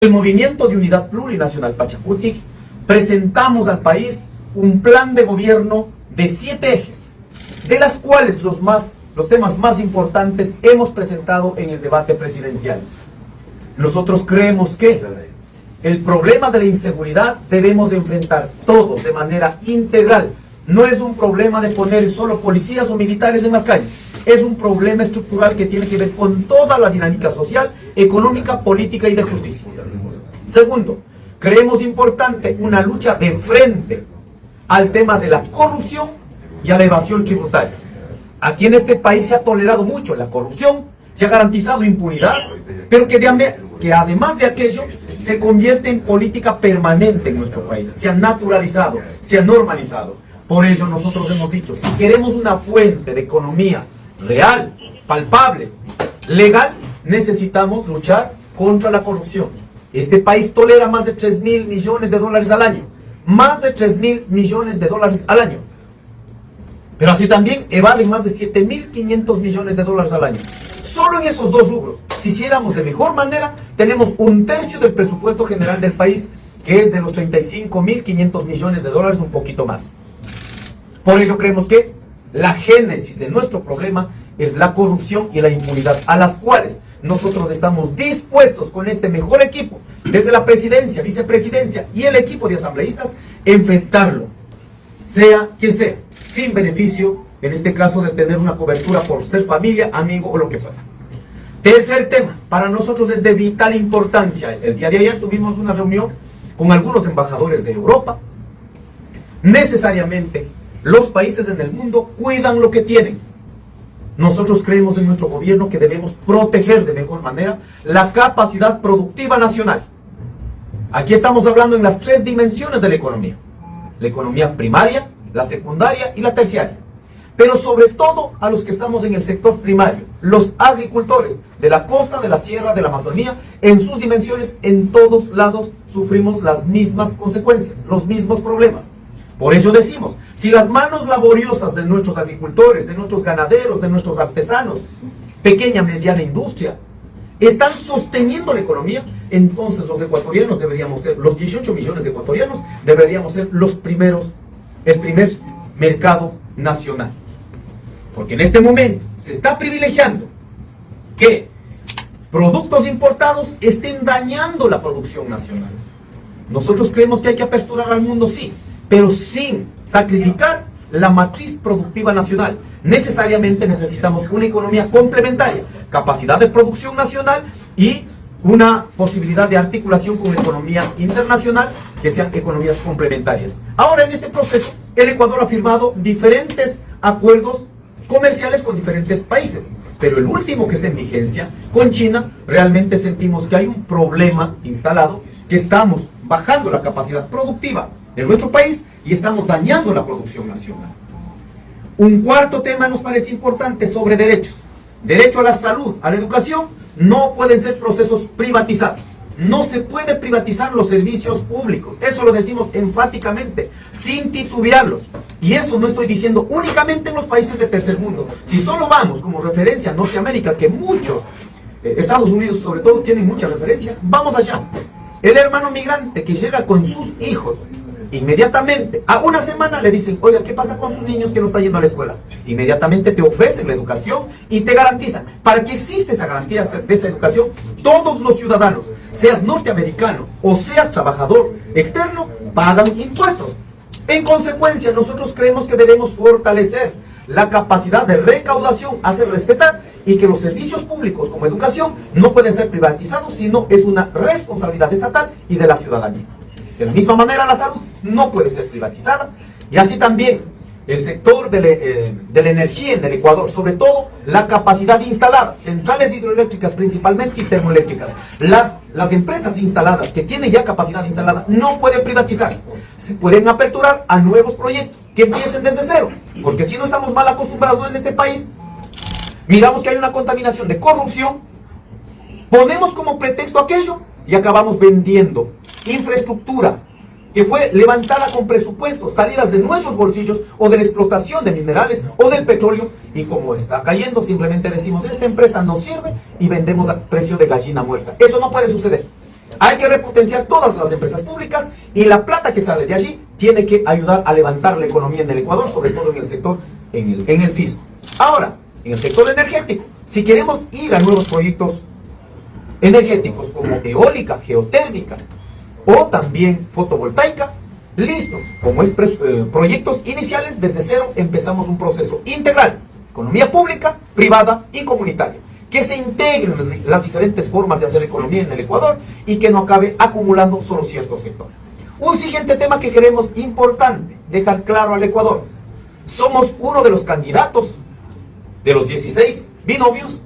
El Movimiento de Unidad Plurinacional Pachacuti presentamos al país un plan de gobierno de 7 ejes, de las cuales los temas más importantes hemos presentado en el debate presidencial. Nosotros creemos que el problema de la inseguridad debemos enfrentar todos de manera integral. No es un problema de poner solo policías o militares en las calles. Es un problema estructural que tiene que ver con toda la dinámica social, económica, política y de justicia. Segundo, creemos importante una lucha de frente al tema de la corrupción y a la evasión tributaria. Aquí en este país se ha tolerado mucho la corrupción, se ha garantizado impunidad, pero que además de aquello se convierte en política permanente en nuestro país. Se ha naturalizado, se ha normalizado. Por ello nosotros hemos dicho, si queremos una fuente de economía real, palpable, legal, necesitamos luchar contra la corrupción. Este país tolera más de 3.000 millones de dólares al año. Más de 3.000 millones de dólares al año. Pero así también evaden más de 7.500 millones de dólares al año. Solo en esos dos rubros, si hiciéramos de mejor manera, tenemos 1/3 del presupuesto general del país, que es de los 35.500 millones de dólares, un poquito más. Por ello creemos que la génesis de nuestro problema es la corrupción y la impunidad, a las cuales nosotros estamos dispuestos con este mejor equipo, desde la presidencia, vicepresidencia y el equipo de asambleístas, enfrentarlo, sea quien sea, sin beneficio, en este caso de tener una cobertura por ser familia, amigo o lo que fuera. Tercer tema, para nosotros es de vital importancia. El día de ayer tuvimos una reunión con algunos embajadores de Europa. Necesariamente, los países en el mundo cuidan lo que tienen. Nosotros creemos en nuestro gobierno que debemos proteger de mejor manera la capacidad productiva nacional. Aquí estamos hablando en las 3 dimensiones de la economía. La economía primaria, la secundaria y la terciaria. Pero sobre todo a los que estamos en el sector primario, los agricultores de la costa, de la sierra, de la Amazonía, en sus dimensiones, en todos lados sufrimos las mismas consecuencias, los mismos problemas. Por ello decimos, si las manos laboriosas de nuestros agricultores, de nuestros ganaderos, de nuestros artesanos, pequeña, mediana industria, están sosteniendo la economía, entonces los ecuatorianos deberíamos ser, los 18 millones de ecuatorianos, deberíamos ser los primeros, el primer mercado nacional. Porque en este momento se está privilegiando que productos importados estén dañando la producción nacional. Nosotros creemos que hay que aperturar al mundo, sí, pero sin sacrificar la matriz productiva nacional. Necesariamente necesitamos una economía complementaria, capacidad de producción nacional y una posibilidad de articulación con la economía internacional, que sean economías complementarias. Ahora, en este proceso, el Ecuador ha firmado diferentes acuerdos comerciales con diferentes países, pero el último que está en vigencia, con China, realmente sentimos que hay un problema instalado, que estamos bajando la capacidad productiva de nuestro país y estamos dañando la producción nacional. Un cuarto tema nos parece importante sobre derechos. Derecho a la salud, a la educación, no pueden ser procesos privatizados. No se puede privatizar los servicios públicos. Eso lo decimos enfáticamente, sin titubearlos. Y esto no estoy diciendo únicamente en los países de tercer mundo. Si solo vamos como referencia a Norteamérica, que muchos, Estados Unidos sobre todo, tienen mucha referencia, vamos allá. El hermano migrante que llega con sus hijos, inmediatamente, a una semana le dicen, oiga, ¿qué pasa con sus niños que no están yendo a la escuela? Inmediatamente te ofrecen la educación y te garantizan. Para que exista esa garantía de esa educación, todos los ciudadanos, seas norteamericano o seas trabajador externo, pagan impuestos. En consecuencia, nosotros creemos que debemos fortalecer la capacidad de recaudación, hacer respetar, y que los servicios públicos como educación no pueden ser privatizados, sino es una responsabilidad estatal y de la ciudadanía. De la misma manera, la salud no puede ser privatizada, y así también el sector de la energía en el Ecuador, sobre todo la capacidad instalada, centrales hidroeléctricas principalmente y termoeléctricas. Las empresas instaladas que tienen ya capacidad instalada no pueden privatizarse, se pueden aperturar a nuevos proyectos que empiecen desde cero, porque si no estamos mal acostumbrados en este país, miramos que hay una contaminación de corrupción, ponemos como pretexto aquello y acabamos vendiendo infraestructura que fue levantada con presupuestos, salidas de nuestros bolsillos o de la explotación de minerales o del petróleo, y como está cayendo, simplemente decimos, esta empresa no sirve y vendemos a precio de gallina muerta. Eso no puede suceder. Hay que repotenciar todas las empresas públicas y la plata que sale de allí tiene que ayudar a levantar la economía en el Ecuador, sobre todo en el sector, en el fisco. Ahora, en el sector energético, si queremos ir a nuevos proyectos energéticos como eólica, geotérmica o también fotovoltaica, listo, como es proyectos iniciales, desde cero empezamos un proceso integral, economía pública, privada y comunitaria, que se integren las diferentes formas de hacer economía en el Ecuador y que no acabe acumulando solo ciertos sectores. Un siguiente tema que queremos importante, dejar claro al Ecuador: somos uno de los candidatos de los 16 binomios.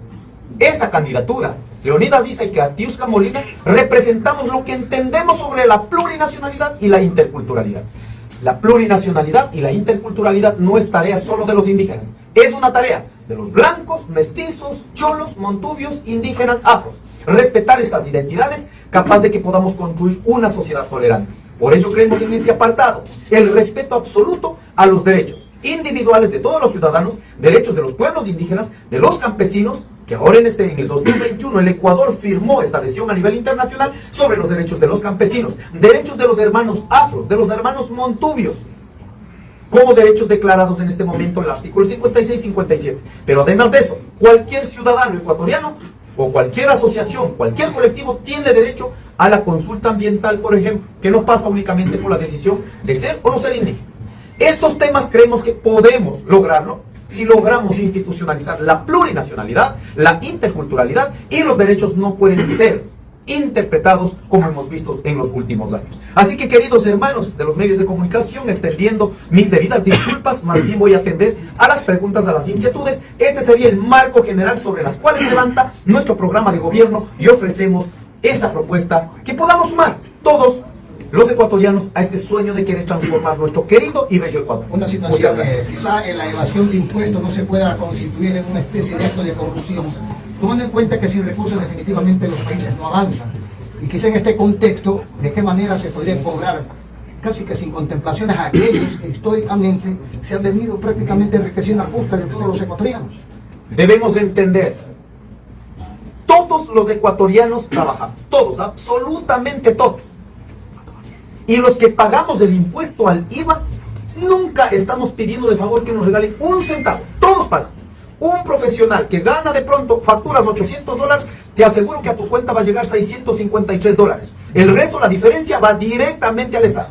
Esta candidatura, Leonidas dice que a Tiusca Molina representamos lo que entendemos sobre la plurinacionalidad y la interculturalidad. La plurinacionalidad y la interculturalidad no es tarea solo de los indígenas, es una tarea de los blancos, mestizos, cholos, montubios, indígenas, afros. Respetar estas identidades, capaz de que podamos construir una sociedad tolerante. Por ello creemos en este apartado el respeto absoluto a los derechos individuales de todos los ciudadanos, derechos de los pueblos indígenas, de los campesinos, que ahora en el 2021 el Ecuador firmó esta adhesión a nivel internacional sobre los derechos de los campesinos, derechos de los hermanos afros, de los hermanos montubios, como derechos declarados en este momento en el artículo 56 y 57. Pero además de eso, cualquier ciudadano ecuatoriano o cualquier asociación, cualquier colectivo tiene derecho a la consulta ambiental, por ejemplo, que no pasa únicamente por la decisión de ser o no ser indígena. Estos temas creemos que podemos lograrlo si logramos institucionalizar la plurinacionalidad, la interculturalidad, y los derechos no pueden ser interpretados como hemos visto en los últimos años. Así que, queridos hermanos de los medios de comunicación, extendiendo mis debidas disculpas, más bien voy a atender a las preguntas, a las inquietudes. Este sería el marco general sobre las cuales levanta nuestro programa de gobierno y ofrecemos esta propuesta que podamos sumar todos los ecuatorianos a este sueño de querer transformar nuestro querido y bello Ecuador. Una situación que quizá en la evasión de impuestos no se pueda constituir en una especie de acto de corrupción, tomando en cuenta que sin recursos definitivamente los países no avanzan. Y quizá en este contexto, ¿de qué manera se podría cobrar casi que sin contemplaciones a aquellos que históricamente se han venido prácticamente enriqueciendo a costa de todos los ecuatorianos? Debemos entender, todos los ecuatorianos trabajamos, todos, absolutamente todos. Y los que pagamos el impuesto al IVA, nunca estamos pidiendo de favor que nos regalen un centavo, todos pagamos. Un profesional que gana de pronto, facturas $800, te aseguro que a tu cuenta va a llegar $653. El resto, la diferencia, va directamente al Estado.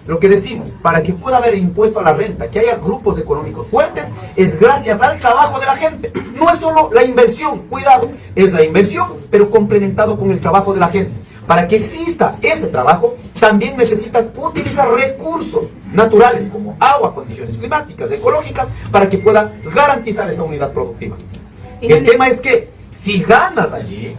Lo que decimos, para que pueda haber impuesto a la renta, que haya grupos económicos fuertes, es gracias al trabajo de la gente. No es solo la inversión, cuidado, es la inversión, pero complementado con el trabajo de la gente. Para que exista ese trabajo, también necesitas utilizar recursos naturales como agua, condiciones climáticas, ecológicas, para que pueda garantizar esa unidad productiva. El tema es que si ganas allí,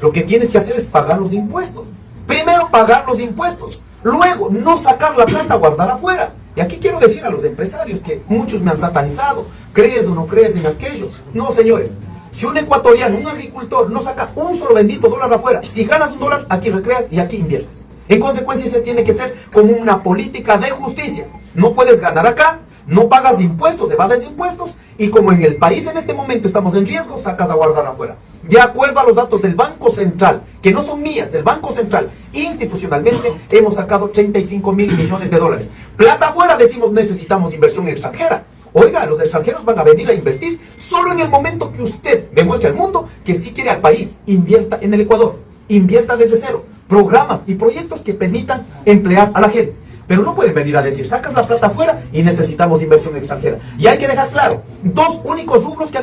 lo que tienes que hacer es pagar los impuestos. Primero pagar los impuestos, luego no sacar la plata, guardar afuera. Y aquí quiero decir a los empresarios que muchos me han satanizado, ¿crees o no crees en aquello? No, señores. Si un ecuatoriano, un agricultor, no saca un solo bendito dólar afuera, si ganas $1, aquí recreas y aquí inviertes. En consecuencia, se tiene que ser como una política de justicia. No puedes ganar acá, no pagas impuestos, evades impuestos, y como en el país en este momento estamos en riesgo, sacas a guardar afuera. De acuerdo a los datos del Banco Central, que no son mías, del Banco Central, institucionalmente hemos sacado 35 mil millones de dólares. Plata afuera, decimos, necesitamos inversión extranjera. Oiga, los extranjeros van a venir a invertir solo en el momento que usted demuestre al mundo que sí quiere al país. Invierta en el Ecuador, invierta desde cero, programas y proyectos que permitan emplear a la gente. Pero no pueden venir a decir, sacas la plata afuera y necesitamos inversión extranjera. Y hay que dejar claro, dos únicos rubros que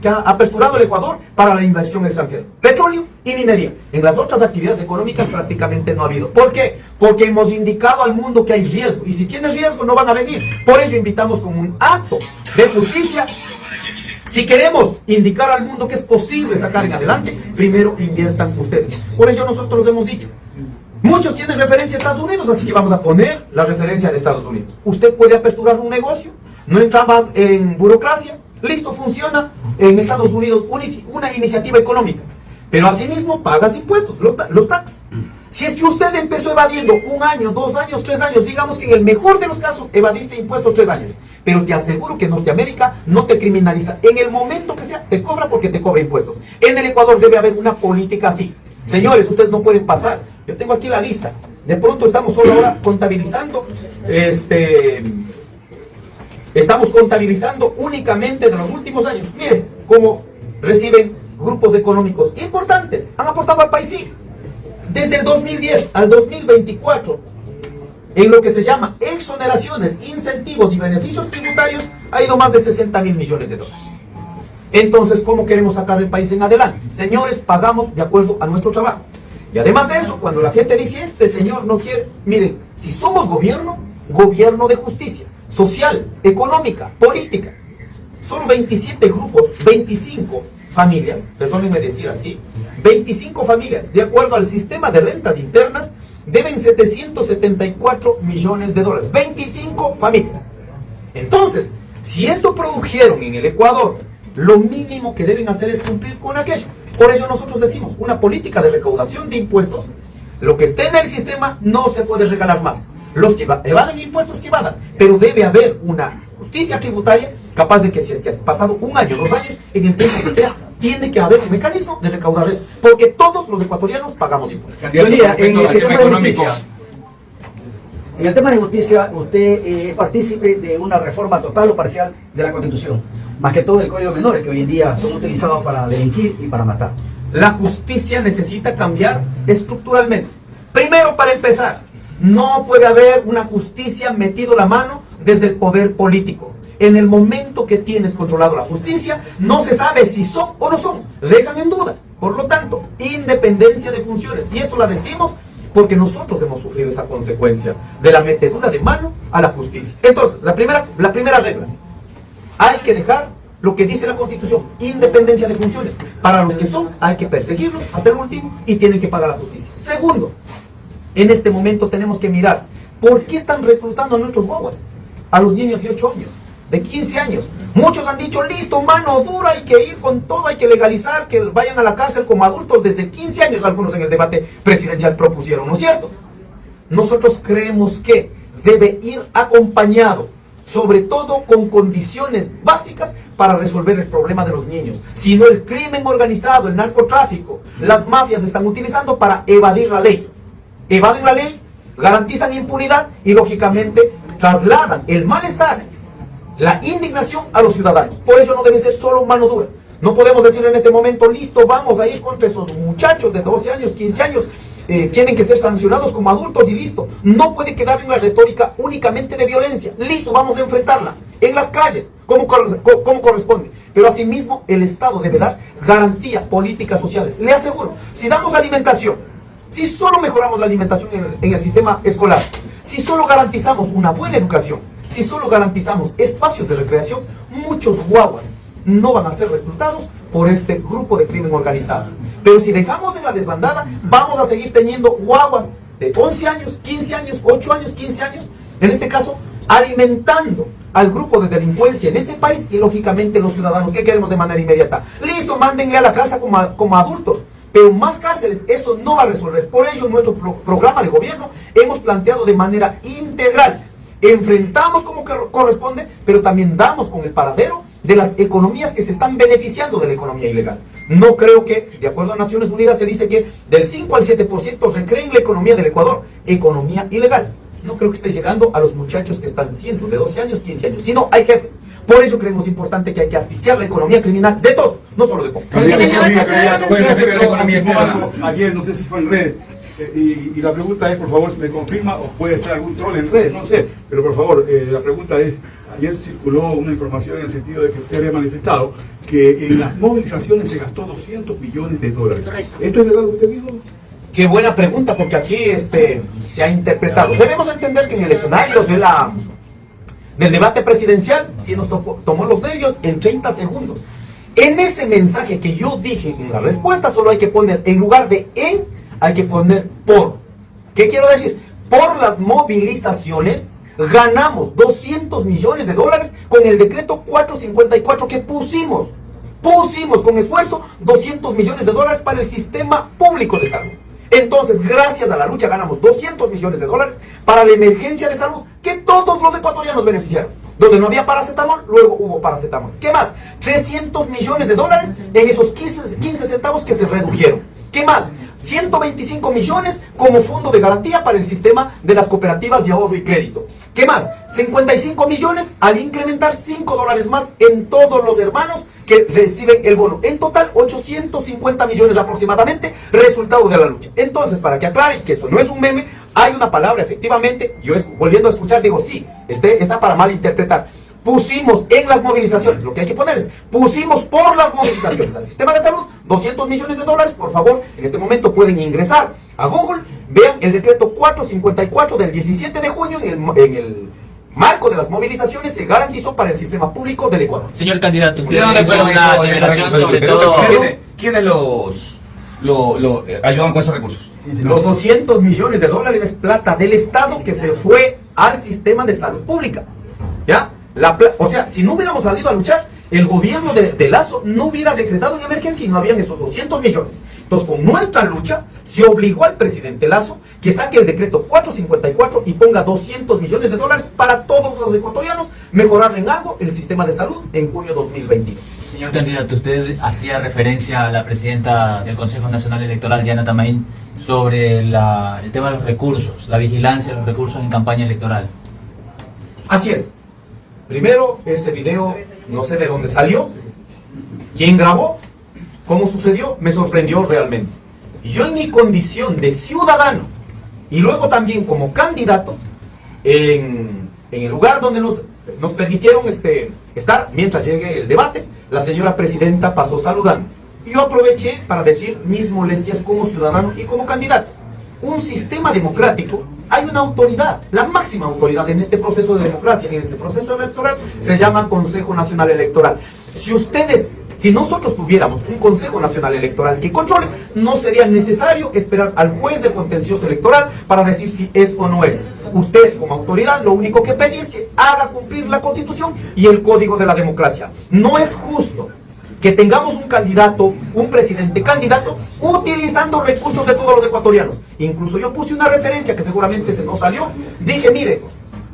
ha aperturado el Ecuador para la inversión extranjera: petróleo y minería. En las otras actividades económicas prácticamente no ha habido. ¿Por qué? Porque hemos indicado al mundo que hay riesgo, y si tienes riesgo no van a venir. Por eso invitamos como un acto de justicia. Si queremos indicar al mundo que es posible sacar en adelante, primero inviertan ustedes. Por eso nosotros hemos dicho, muchos tienen referencia a Estados Unidos, así que vamos a poner la referencia de Estados Unidos. Usted puede aperturar un negocio, no entra más en burocracia, listo, funciona en Estados Unidos una iniciativa económica. Pero asimismo pagas impuestos, los tax. Si es que usted empezó evadiendo 1 año, 2 años, 3 años, digamos que en el mejor de los casos evadiste impuestos 3 años. Pero te aseguro que Norteamérica no te criminaliza. En el momento que sea, te cobra porque te cobra impuestos. En el Ecuador debe haber una política así. Señores, ustedes no pueden pasar. Yo tengo aquí la lista. De pronto estamos solo ahora contabilizando, estamos contabilizando únicamente de los últimos años. Miren cómo reciben grupos económicos importantes. Han aportado al país, sí. Desde el 2010 al 2024, en lo que se llama exoneraciones, incentivos y beneficios tributarios, ha ido más de 60.000 millones de dólares. Entonces, ¿cómo queremos sacar el país en adelante? Señores, pagamos de acuerdo a nuestro trabajo. Y además de eso, cuando la gente dice, este señor no quiere... Miren, si somos gobierno, gobierno de justicia, social, económica, política. Solo 27 grupos, 25 familias, perdónenme decir así, 25 familias, de acuerdo al sistema de rentas internas, deben 774 millones de dólares. 25 familias. Entonces, si esto produjeron en el Ecuador, lo mínimo que deben hacer es cumplir con aquello. Por ello nosotros decimos, una política de recaudación de impuestos, lo que esté en el sistema no se puede regalar más. Los que evaden impuestos, que evadan, pero debe haber una justicia tributaria capaz de que si es que has pasado un año, 2 años, en el tiempo que sea, tiene que haber un mecanismo de recaudar eso, porque todos los ecuatorianos pagamos impuestos. En el tema de justicia, usted es partícipe de una reforma total o parcial de la Constitución, más que todo el Código de Menores, que hoy en día son utilizados para delinquir y para matar. La justicia necesita cambiar estructuralmente. Primero, para empezar, no puede haber una justicia metido la mano desde el poder político. En el momento que tienes controlado la justicia, no se sabe si son o no son, dejan en duda. Por lo tanto, independencia de funciones. Y esto la decimos porque nosotros hemos sufrido esa consecuencia de la metedura de mano a la justicia. Entonces, la primera regla, hay que dejar lo que dice la Constitución, independencia de funciones. Para los que son, hay que perseguirlos hasta el último y tienen que pagar la justicia. Segundo, en este momento tenemos que mirar, ¿por qué están reclutando a nuestros guaguas? A los niños de 8 años, de 15 años. Muchos han dicho, listo, mano dura, hay que ir con todo, hay que legalizar, que vayan a la cárcel como adultos desde 15 años. Algunos en el debate presidencial propusieron, ¿no es cierto? Nosotros creemos que debe ir acompañado, sobre todo con condiciones básicas para resolver el problema de los niños. Si no, el crimen organizado, el narcotráfico, las mafias están utilizando para evadir la ley. Evaden la ley, garantizan impunidad y lógicamente trasladan el malestar, la indignación a los ciudadanos. Por eso no debe ser solo mano dura. No podemos decir en este momento, listo, vamos a ir contra esos muchachos de 12 años, 15 años, tienen que ser sancionados como adultos y listo. No puede quedar en la retórica únicamente de violencia. Listo, vamos a enfrentarla en las calles, como corresponde. Pero asimismo, el Estado debe dar garantía, políticas sociales. Le aseguro, si damos alimentación, si solo mejoramos la alimentación en el sistema escolar, si solo garantizamos una buena educación, si solo garantizamos espacios de recreación, muchos guaguas no van a ser reclutados por este grupo de crimen organizado. Pero si dejamos en la desbandada, vamos a seguir teniendo guaguas de 11 años, 15 años, 8 años, 15 años, en este caso, alimentando al grupo de delincuencia en este país y lógicamente los ciudadanos que queremos de manera inmediata. Listo, mándenle a la cárcel como adultos. Pero más cárceles, esto no va a resolver. Por ello, en nuestro programa de gobierno hemos planteado de manera integral. Enfrentamos como corresponde, pero también damos con el paradero de las economías que se están beneficiando de la economía ilegal. No creo que, de acuerdo a Naciones Unidas, se dice que del 5 al 7% recreen la economía del Ecuador, economía ilegal. No creo que esté llegando a los muchachos que están siendo de 12 años, 15 años, sino hay jefes. Por eso creemos importante que hay que asfixiar la economía criminal de todo, no solo de poco. Ayer, no sé si fue en redes, y la pregunta es, por favor, si me confirma, o puede ser algún troll en redes, no sé, pero por favor, la pregunta es, ayer circuló una información en el sentido de que usted había manifestado que en las movilizaciones se gastó 200 millones de dólares. ¿Esto es verdad lo que usted dijo? Qué buena pregunta, porque aquí se ha interpretado. Debemos entender que en el escenario del debate presidencial, si nos tomó los nervios en 30 segundos. En ese mensaje que yo dije en la respuesta, solo hay que poner, en lugar de en, hay que poner por. ¿Qué quiero decir? Por las movilizaciones ganamos 200 millones de dólares con el decreto 454 que pusimos con esfuerzo 200 millones de dólares para el sistema público de salud. Entonces, gracias a la lucha ganamos 200 millones de dólares para la emergencia de salud que todos los ecuatorianos beneficiaron. Donde no había paracetamol, luego hubo paracetamol. ¿Qué más? 300 millones de dólares en esos 15 centavos que se redujeron. ¿Qué más? 125 millones como fondo de garantía para el sistema de las cooperativas de ahorro y crédito. ¿Qué más? 55 millones al incrementar $5 más en todos los hermanos que reciben el bono. En total, 850 millones aproximadamente, resultado de la lucha. Entonces, para que aclare que esto no es un meme, hay una palabra, efectivamente, yo volviendo a escuchar, digo, sí, está para malinterpretar. Pusimos en las movilizaciones, lo que hay que poner es, pusimos por las movilizaciones al sistema de salud $200 millones. Por favor, en este momento pueden ingresar a Google, vean el decreto 454 del 17 de junio en el marco de las movilizaciones se garantizó para el sistema público del Ecuador. Señor candidato, usted Yo no hizo recuerdo una esa aseveración recurso, sobre pero todo... ¿quiénes lo ayudan con esos recursos? Los $200 millones es plata del Estado que se fue al sistema de salud pública. ¿Ya? O sea, si no hubiéramos salido a luchar, el gobierno de Lazo no hubiera decretado en emergencia y no habían esos 200 millones. Entonces, con nuestra lucha, se obligó al presidente Lazo que saque el decreto 454 y ponga $200 millones para todos los ecuatorianos, mejorar en algo el sistema de salud en junio 2022. Señor candidato, usted hacía referencia a la presidenta del Consejo Nacional Electoral, Diana Tamain, sobre el tema de los recursos, la vigilancia de los recursos en campaña electoral. Así es. Primero, ese video, no sé de dónde salió, quién grabó, cómo sucedió, me sorprendió realmente. Yo en mi condición de ciudadano y luego también como candidato, en el lugar donde nos permitieron estar mientras llegue el debate, la señora presidenta pasó saludando. Yo aproveché para decir mis molestias como ciudadano y como candidato. Un sistema democrático, hay una autoridad, la máxima autoridad en este proceso de democracia, en este proceso electoral, se llama Consejo Nacional Electoral. Si nosotros tuviéramos un Consejo Nacional Electoral que controle, no sería necesario esperar al juez de contencioso electoral para decir si es o no es. Usted, como autoridad, lo único que pide es que haga cumplir la Constitución y el Código de la Democracia. No es justo que tengamos un candidato, un presidente candidato, utilizando recursos de todos los ecuatorianos. Incluso yo puse una referencia que seguramente se nos salió. Dije, mire,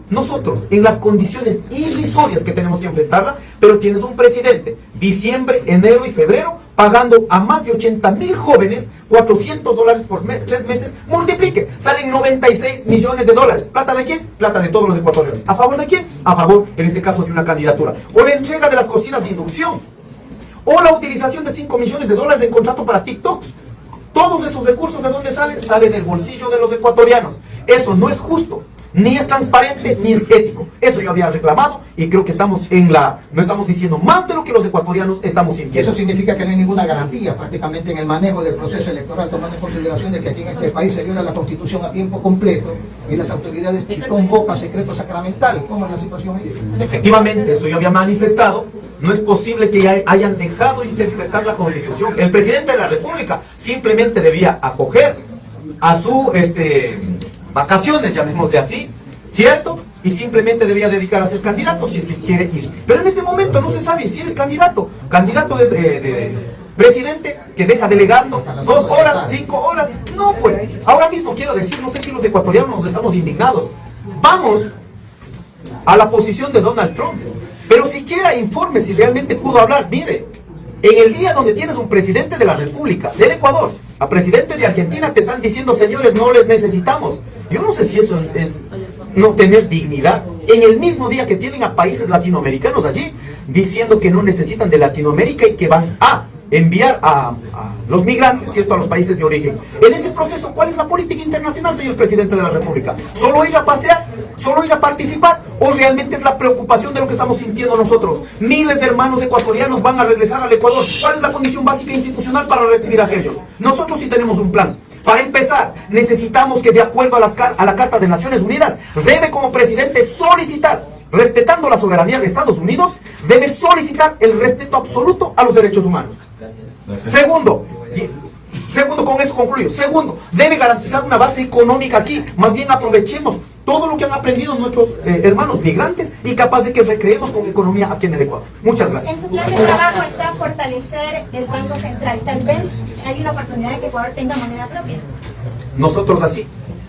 nosotros, en las condiciones irrisorias que tenemos que enfrentarla, pero tienes un presidente, diciembre, enero y febrero, pagando a más de 80,000 jóvenes $400 por 3 meses, multiplique, salen $96 millones. ¿Plata de quién? Plata de todos los ecuatorianos. ¿A favor de quién? A favor, en este caso, de una candidatura. O la entrega de las cocinas de inducción, o la utilización de $5 millones en contrato para TikToks. Todos esos recursos, ¿de dónde salen? Salen del bolsillo de los ecuatorianos. Eso no es justo, ni es transparente, ni es ético. Eso yo había reclamado y creo que no estamos diciendo más de lo que los ecuatorianos estamos sintiendo. Eso significa que no hay ninguna garantía prácticamente en el manejo del proceso electoral, tomando en consideración de que aquí en este país se viola la Constitución a tiempo completo y las autoridades convocan secretos sacramentales. ¿Cómo es la situación ahí? Efectivamente, eso yo había manifestado. No es posible que hayan dejado de interpretar la Constitución. El presidente de la República simplemente debía acoger a su vacaciones, llamémosle así, ¿cierto? Y simplemente debía dedicar a ser candidato si es que quiere ir. Pero en este momento no se sabe si eres candidato de presidente que deja delegando 2 horas, 5 horas. No, pues, ahora mismo quiero decir, no sé si los ecuatorianos estamos indignados. Vamos a la posición de Donald Trump. Pero siquiera informe si realmente pudo hablar. Mire, en el día donde tienes un presidente de la República, del Ecuador, a presidente de Argentina, te están diciendo, señores, no les necesitamos. Yo no sé si eso es no tener dignidad. En el mismo día que tienen a países latinoamericanos allí, diciendo que no necesitan de Latinoamérica y que van a enviar a los migrantes, ¿cierto?, a los países de origen. En ese proceso, ¿cuál es la política internacional, señor presidente de la República? ¿Solo ir a pasear? ¿Solo ir a participar? ¿O realmente es la preocupación de lo que estamos sintiendo nosotros? Miles de hermanos ecuatorianos van a regresar al Ecuador. ¿Cuál es la condición básica institucional para recibir a ellos? Nosotros sí tenemos un plan. Para empezar, necesitamos que, de acuerdo a la Carta de Naciones Unidas, debe como presidente solicitar, respetando la soberanía de Estados Unidos, debe solicitar el respeto absoluto a los derechos humanos. Segundo, con eso concluyo. Segundo, debe garantizar una base económica aquí. Más bien aprovechemos todo lo que han aprendido nuestros hermanos migrantes y capaz de que recreemos con economía aquí en el Ecuador. Muchas gracias. En su plan de trabajo está fortalecer el Banco Central. Tal vez hay una oportunidad de que Ecuador tenga moneda propia. Nosotros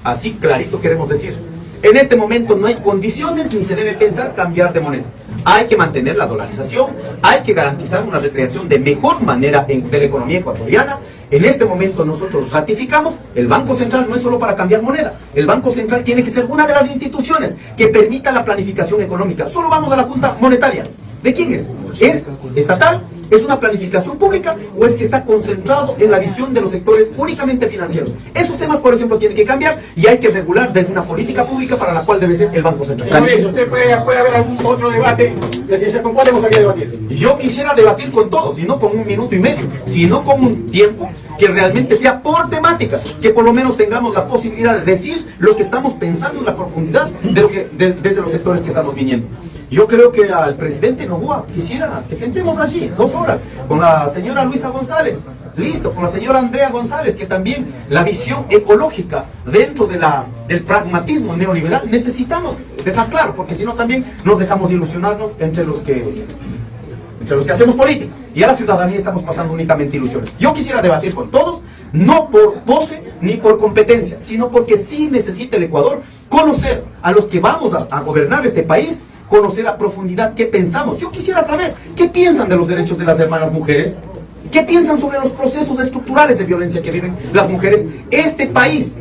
así clarito queremos decir. En este momento no hay condiciones ni se debe pensar cambiar de moneda. Hay que mantener la dolarización, hay que garantizar una recreación de mejor manera de la economía ecuatoriana En este momento nosotros ratificamos, el Banco Central no es solo para cambiar moneda, el Banco Central tiene que ser una de las instituciones que permita la planificación económica. Solo vamos a la Junta Monetaria. ¿De quién es? ¿Es estatal? ¿Es una planificación pública o es que está concentrado en la visión de los sectores únicamente financieros? Esos temas, por ejemplo, tienen que cambiar y hay que regular desde una política pública para la cual debe ser el Banco Central. Señor Luis, ¿usted puede haber algún otro debate presidencial? ¿Con cuál le gustaría debatir? Yo quisiera debatir con todos, y no con 1 minuto y medio, sino con un tiempo que realmente sea por temática, que por lo menos tengamos la posibilidad de decir lo que estamos pensando en la profundidad de lo que, desde los sectores que estamos viniendo. Yo creo que al presidente Noboa quisiera que sentemos allí 2 horas con la señora Luisa González, listo, con la señora Andrea González, que también la visión ecológica dentro de del pragmatismo neoliberal necesitamos dejar claro, porque si no también nos dejamos ilusionarnos entre los que hacemos política, y a la ciudadanía estamos pasando únicamente ilusiones. Yo quisiera debatir con todos, no por pose ni por competencia, sino porque sí necesita el Ecuador conocer a los que vamos a gobernar este país, conocer a profundidad qué pensamos. Yo quisiera saber qué piensan de los derechos de las hermanas mujeres, qué piensan sobre los procesos estructurales de violencia que viven las mujeres. Este país,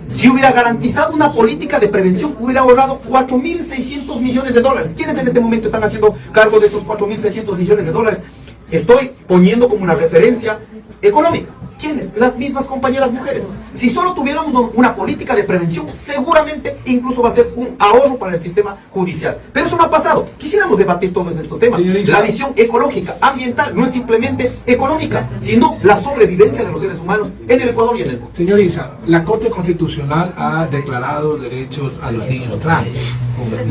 si hubiera garantizado una política de prevención, hubiera ahorrado 4.600 millones de dólares. ¿Quiénes en este momento están haciendo cargo de esos 4.600 millones de dólares? Estoy poniendo como una referencia económica. ¿Quiénes? Las mismas compañeras mujeres. Si solo tuviéramos una política de prevención, seguramente incluso va a ser un ahorro para el sistema judicial. Pero eso no ha pasado. Quisiéramos debatir todos estos temas. La visión ecológica, ambiental, no es simplemente económica, sino la sobrevivencia de los seres humanos en el Ecuador y en el mundo. Señor Isa, la Corte Constitucional ha declarado derechos a los niños trans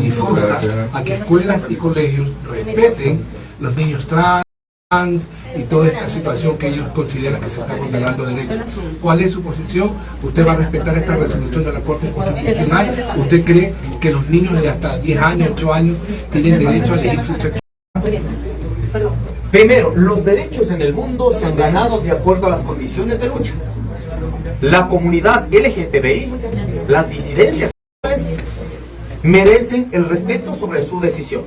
y forza a que escuelas y colegios respeten los niños trans y toda esta situación que ellos consideran que se está vulnerando derechos. ¿Cuál es su posición? ¿Usted va a respetar esta resolución de la Corte Constitucional? ¿Usted cree que los niños de hasta 10 años, 8 años tienen derecho a elegir su sexo? Primero, los derechos en el mundo se han ganado de acuerdo a las condiciones de lucha. La comunidad LGTBI, las disidencias merecen el respeto sobre su decisión.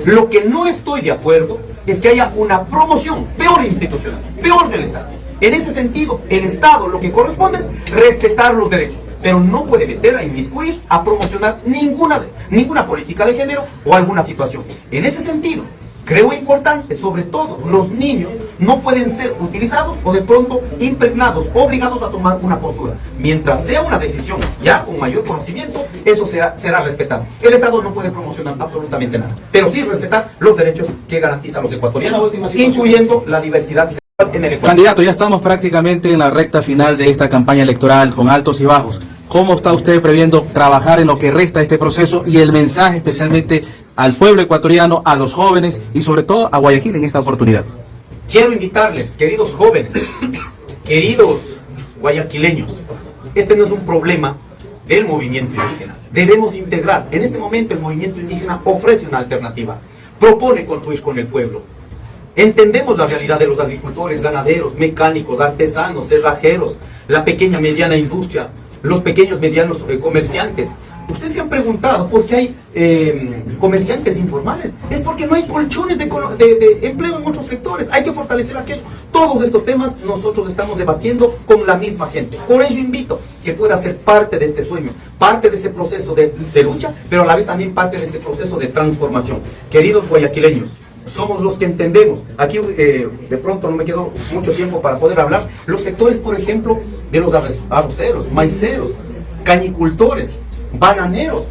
Lo que no estoy de acuerdo es que haya una promoción peor institucional, peor del Estado. En ese sentido, el Estado lo que corresponde es respetar los derechos, pero no puede meter a inmiscuir, a promocionar ninguna política de género o alguna situación. En ese sentido, creo importante, sobre todo, los niños no pueden ser utilizados o de pronto impregnados, obligados a tomar una postura. Mientras sea una decisión ya con mayor conocimiento, eso será respetado. El Estado no puede promocionar absolutamente nada, pero sí respetar los derechos que garantizan los ecuatorianos, incluyendo la diversidad sexual en el Ecuador. Candidato, ya estamos prácticamente en la recta final de esta campaña electoral con altos y bajos. ¿Cómo está usted previendo trabajar en lo que resta de este proceso y el mensaje especialmente al pueblo ecuatoriano, a los jóvenes y sobre todo a Guayaquil en esta oportunidad? Quiero invitarles, queridos jóvenes, queridos guayaquileños, este no es un problema del movimiento indígena. Debemos integrar. En este momento el movimiento indígena ofrece una alternativa, propone construir con el pueblo. Entendemos la realidad de los agricultores, ganaderos, mecánicos, artesanos, cerrajeros, la pequeña y mediana industria, los pequeños y medianos comerciantes. Ustedes se han preguntado por qué hay comerciantes informales. Es porque no hay colchones de empleo en otros sectores. Hay que fortalecer aquello. Todos estos temas nosotros estamos debatiendo con la misma gente. Por ello invito que pueda ser parte de este sueño, parte de este proceso de lucha, pero a la vez también parte de este proceso de transformación. Queridos guayaquileños, somos los que entendemos. Aquí de pronto no me quedó mucho tiempo para poder hablar. Los sectores, por ejemplo, de los arroceros, maiceros, cañicultores, bananeros,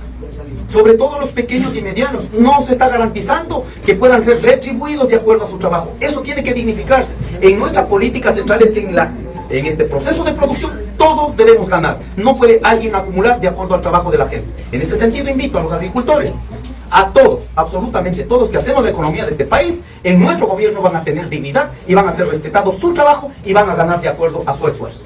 sobre todo los pequeños y medianos, no se está garantizando que puedan ser retribuidos de acuerdo a su trabajo. Eso tiene que dignificarse. En nuestra política central es que en este proceso de producción todos debemos ganar. No puede alguien acumular de acuerdo al trabajo de la gente. En ese sentido invito a los agricultores, a todos, absolutamente todos que hacemos la economía de este país, en nuestro gobierno van a tener dignidad y van a ser respetados su trabajo y van a ganar de acuerdo a su esfuerzo.